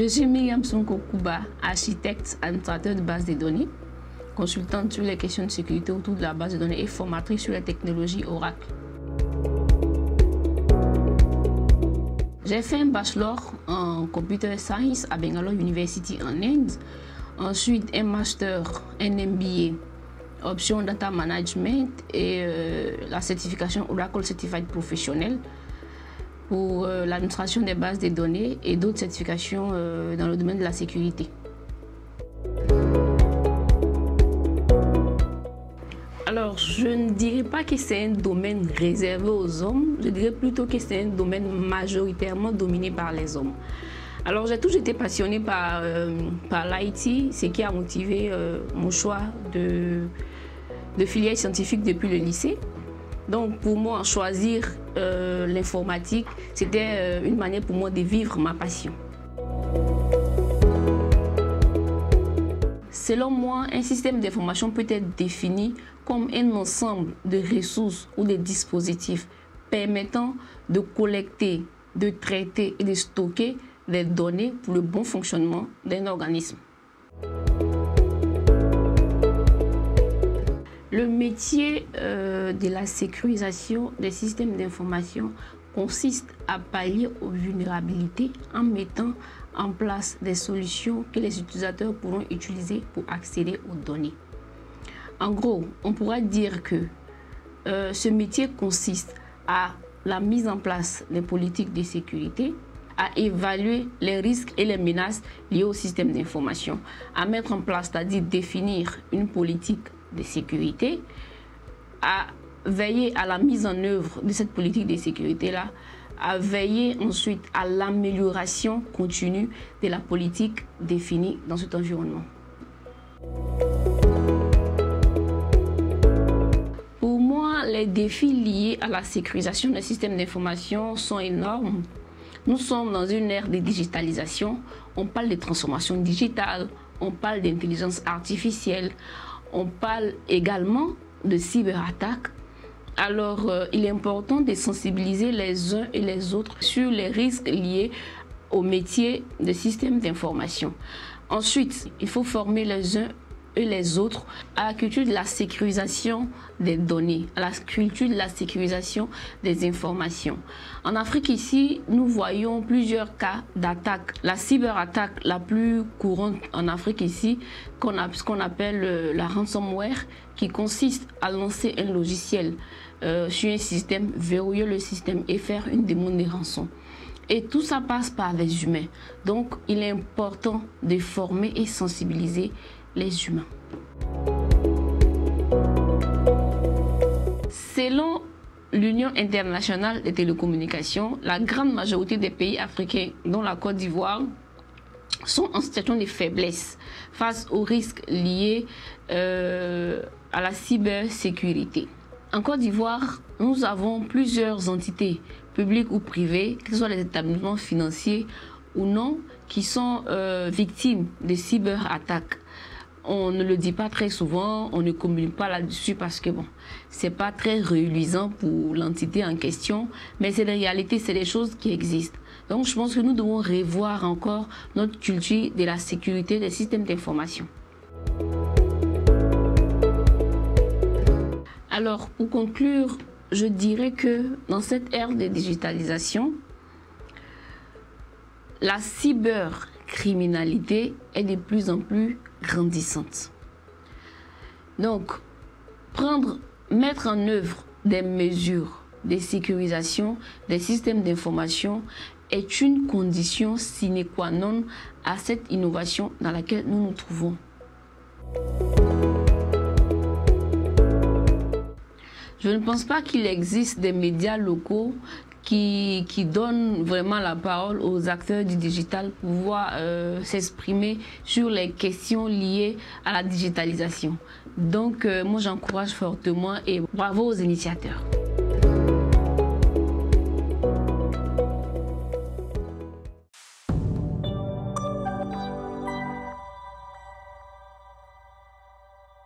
Je suis Myriam Sonko Kouba, architecte, administrateur de base de données, consultante sur les questions de sécurité autour de la base de données et formatrice sur les technologies Oracle. J'ai fait un bachelor en Computer Science à Bangalore University en Inde, ensuite un master, un MBA, option Data Management et la certification Oracle Certified Professionnel pour l'administration des bases de données et d'autres certifications dans le domaine de la sécurité. Alors, je ne dirais pas que c'est un domaine réservé aux hommes, je dirais plutôt que c'est un domaine majoritairement dominé par les hommes. Alors, j'ai toujours été passionnée par l'IT, ce qui a motivé mon choix de filière scientifique depuis le lycée. Donc, pour moi, choisir l'informatique, c'était une manière pour moi de vivre ma passion. Selon moi, un système d'information peut être défini comme un ensemble de ressources ou de dispositifs permettant de collecter, de traiter et de stocker des données pour le bon fonctionnement d'un organisme. Le métier de la sécurisation des systèmes d'information consiste à pallier aux vulnérabilités en mettant en place des solutions que les utilisateurs pourront utiliser pour accéder aux données. En gros, on pourra dire que ce métier consiste à la mise en place des politiques de sécurité, à évaluer les risques et les menaces liées au système d'information, à mettre en place, c'est-à-dire définir une politique de sécurité, à veiller à la mise en œuvre de cette politique de sécurité-là, à veiller ensuite à l'amélioration continue de la politique définie dans cet environnement. Pour moi, les défis liés à la sécurisation des systèmes d'information sont énormes. Nous sommes dans une ère de digitalisation. On parle de transformation digitale, on parle d'intelligence artificielle, on parle également de cyberattaques. Alors, il est important de sensibiliser les uns et les autres sur les risques liés au métier de système d'information. Ensuite, il faut former les uns et les autres à la culture de la sécurisation des données, à la culture de la sécurisation des informations. En Afrique ici, nous voyons plusieurs cas d'attaque. La cyberattaque la plus courante en Afrique ici, ce qu'on appelle la ransomware, qui consiste à lancer un logiciel sur un système, verrouiller le système et faire une demande de rançon. Et tout ça passe par les humains. Donc, il est important de former et sensibiliser les humains. Selon l'Union internationale des télécommunications, la grande majorité des pays africains, dont la Côte d'Ivoire, sont en situation de faiblesse face aux risques liés à la cybersécurité. En Côte d'Ivoire, nous avons plusieurs entités publiques ou privées, que ce soit les établissements financiers ou non, qui sont victimes de cyberattaques. On ne le dit pas très souvent, on ne communique pas là-dessus parce que bon, c'est pas très reluisant pour l'entité en question, mais c'est des réalités, c'est des choses qui existent. Donc je pense que nous devons revoir encore notre culture de la sécurité des systèmes d'information. Alors pour conclure, je dirais que dans cette ère de digitalisation, la cybercriminalité est de plus en plus grandissante. Donc, mettre en œuvre des mesures de sécurisation des systèmes d'information est une condition sine qua non à cette innovation dans laquelle nous nous trouvons. Je ne pense pas qu'il existe des médias locaux qui donnent vraiment la parole aux acteurs du digital pour pouvoir s'exprimer sur les questions liées à la digitalisation. Donc, moi, j'encourage fortement et bravo aux initiateurs.